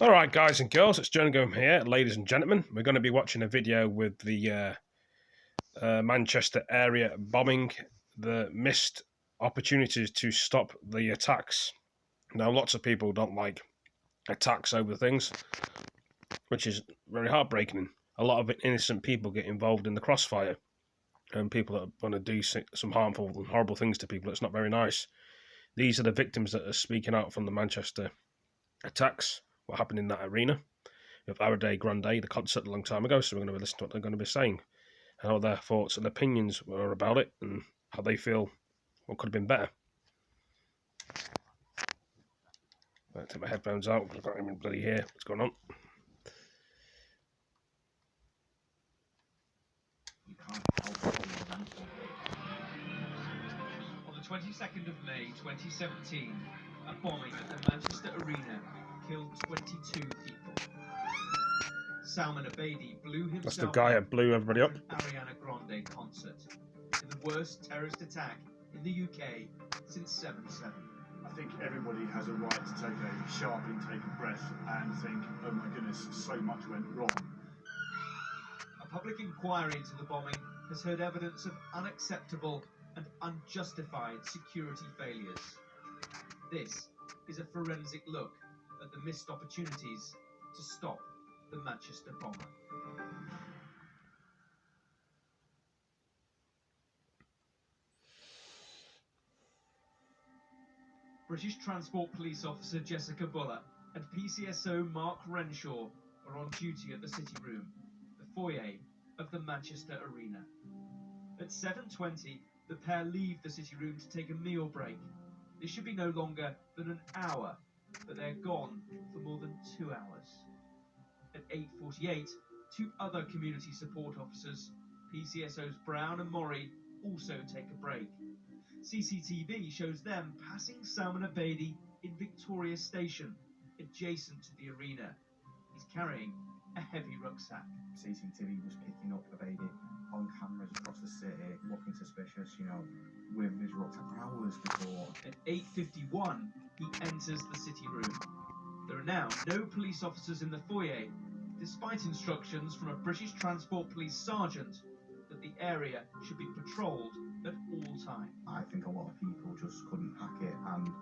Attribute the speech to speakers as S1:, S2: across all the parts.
S1: Alright guys and girls, it's jerninghgam here, ladies and gentlemen. We're going to be watching a video with the Manchester area bombing, the missed opportunities to stop the attacks. Now lots of people don't like attacks over things, which is very heartbreaking. A lot of innocent people get involved in the crossfire, and people that want to do some harmful and horrible things to people. It's not very nice. These are the victims that are speaking out from the Manchester attacks, what happened in that arena with Ariana Grande, the concert a long time ago, so we're going to listen to what they're going to be saying, and how their thoughts and opinions were about it, and how they feel what could have been better. I'll take my headphones out because I can't even bloody hear what's going on.
S2: On the 22nd of May 2017, a bombing at the Manchester Arena killed 22 people. Salman Abedi blew himself
S1: That's the guy that blew everybody up.
S2: at an Ariana Grande concert, in the worst terrorist attack in the UK since 7/7.
S3: I think everybody has a right to take a sharp intake of breath and think, oh my goodness, so much went wrong.
S2: A public inquiry into the bombing has heard evidence of unacceptable and unjustified security failures. This is a forensic look at the missed opportunities to stop the Manchester bomber. British Transport Police Officer Jessica Buller and PCSO Mark Renshaw are on duty at the City Room, the foyer of the Manchester Arena. At 7:20, the pair leave the City Room to take a meal break. It should be no longer than an hour, but they're gone for more than 2 hours. At 8:48, two other community support officers, PCSOs Brown and Morrie, also take a break. CCTV shows them passing Salman Abedi in Victoria Station, adjacent to the arena. He's carrying a heavy rucksack.
S4: CCTV was picking up Abedi on cameras across the city, looking suspicious, with his rucksack hours before.
S2: At 8:51, he enters the City Room. There are now no police officers in the foyer, despite instructions from a British Transport Police sergeant that the area should be patrolled at all times.
S4: I think a lot of people just couldn't hack it, and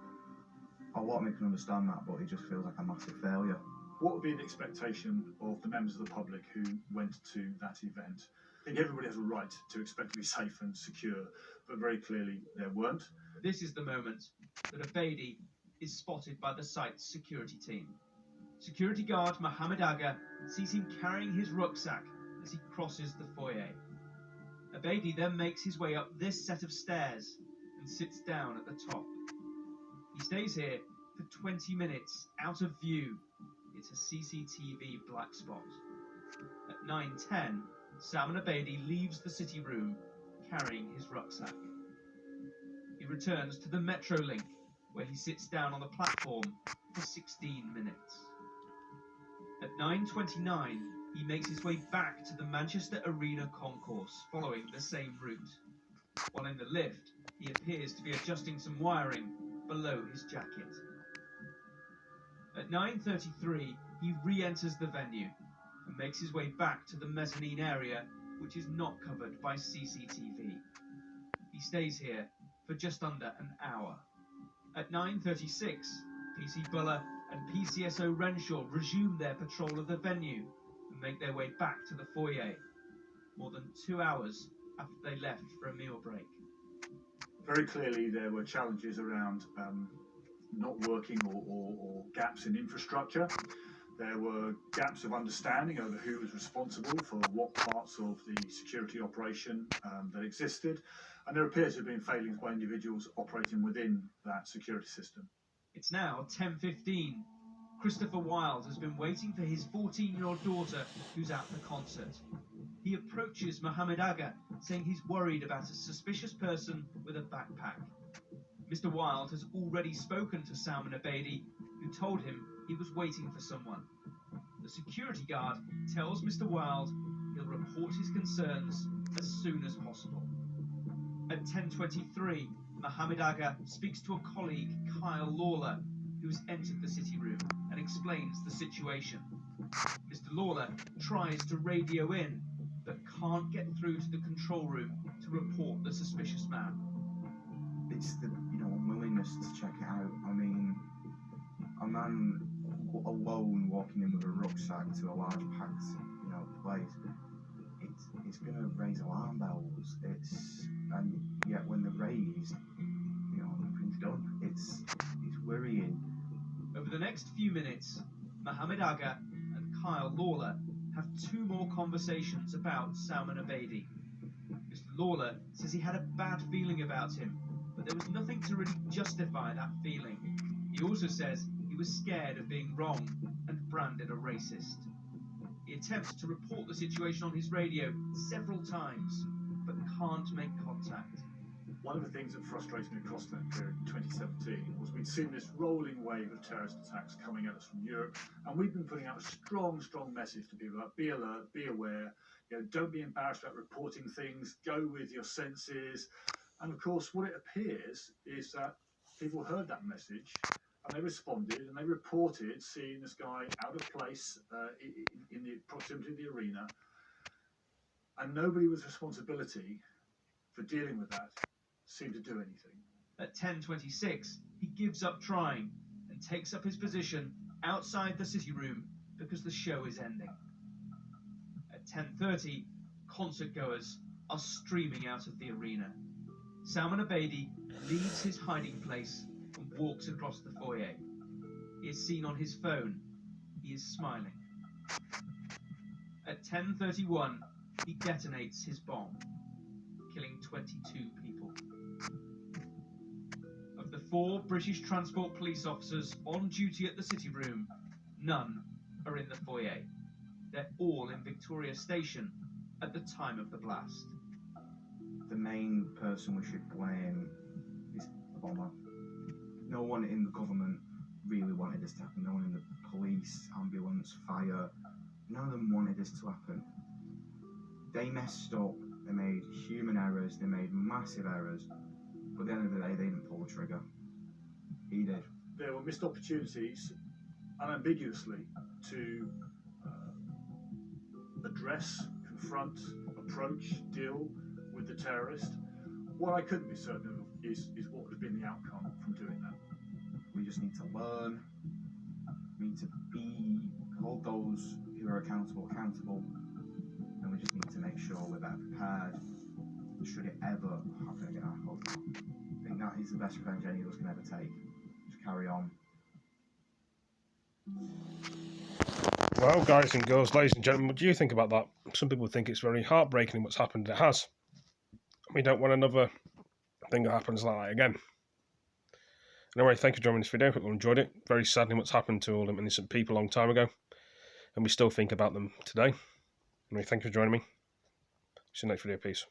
S4: a lot of me can understand that, but it just feels like a massive failure.
S3: What would be an expectation of the members of the public who went to that event? I think everybody has a right to expect to be safe and secure, but very clearly there weren't.
S2: This is the moment that Abedi is spotted by the site's security team. Security guard Mohammed Agha sees him carrying his rucksack as he crosses the foyer. Abedi then makes his way up this set of stairs and sits down at the top. He stays here for 20 minutes out of view. It's a CCTV black spot. At 9:10, Salman Abedi leaves the City Room carrying his rucksack. He returns to the Metrolink, where he sits down on the platform for 16 minutes. At 9:29, he makes his way back to the Manchester Arena concourse, following the same route. While in the lift, he appears to be adjusting some wiring below his jacket. At 9:33, he re-enters the venue and makes his way back to the mezzanine area, which is not covered by CCTV. He stays here for just under an hour. At 9:36, PC Buller and PCSO Renshaw resume their patrol of the venue and make their way back to the foyer, more than 2 hours after they left for a meal break.
S3: Very clearly there were challenges around not working or gaps in infrastructure. There were gaps of understanding over who was responsible for what parts of the security operation that existed, and there appears to have been failings by individuals operating within that security system.
S2: It's now 10:15. Christopher Wilde has been waiting for his 14-year-old daughter, who's at the concert. He approaches Mohammed Agha, saying he's worried about a suspicious person with a backpack. Mr. Wilde has already spoken to Salman Abedi, who told him he was waiting for someone. The security guard tells Mr. Wilde he'll report his concerns as soon as possible. At 10:23, Mohammed Agha speaks to a colleague, Kyle Lawler, who has entered the City Room and explains the situation. Mr. Lawler tries to radio in, but can't get through to the control room to report the suspicious man.
S4: It's the unwillingness to check it out. I mean, a man alone walking in with a rucksack to a large packed place, it's going to raise alarm bells. And yet when they're raised, nothing's done. It's worrying.
S2: Over the next few minutes, Mohammed Agha and Kyle Lawler have 2 more conversations about Salman Abedi. Mr. Lawler says he had a bad feeling about him, but there was nothing to really justify that feeling. He also says he was scared of being wrong and branded a racist. He attempts to report the situation on his radio several times, but can't make contact.
S3: One of the things that frustrated me across that period in 2017 was we'd seen this rolling wave of terrorist attacks coming at us from Europe, and we've been putting out a strong message to people about be alert, be aware, don't be embarrassed about reporting things, go with your senses. And of course, what it appears is that people heard that message and they responded and they reported seeing this guy out of place in the proximity of the arena, and nobody with responsibility for dealing with that seemed to do anything.
S2: At 10:26, he gives up trying and takes up his position outside the city room because the show is ending. At 10:30, concert goers are streaming out of the arena. Salman Abedi leaves his hiding place and walks across the foyer. He is seen on his phone. He is smiling. At 10:31, he detonates his bomb, killing 22 people. Of the 4 British Transport Police officers on duty at the city room, none are in the foyer. They're all in Victoria Station at the time of the blast.
S4: The main person we should blame is the bomber. No one in the government really wanted this to happen. No one in the police, ambulance, fire, none of them wanted this to happen. They messed up, they made human errors, they made massive errors, but at the end of the day, they didn't pull the trigger. He did.
S3: There were missed opportunities, unambiguously, to address, confront, approach, deal with the terrorist. What I couldn't be certain of is what would have been the outcome from doing that.
S4: We just need to learn. We need to hold those who are accountable, and we just need to make sure we're better prepared should it ever happen again. I hope not. I think that is the best revenge any of us can ever take. Just carry on.
S1: Well, guys and girls, ladies and gentlemen, what do you think about that? Some people think it's very heartbreaking what's happened. It has. We don't want another thing that happens like that again. Anyway, thank you for joining this video. Hope you enjoyed it. Very sadly what's happened to all them innocent people a long time ago. And we still think about them today. Anyway, thank you for joining me. See you next video. Peace.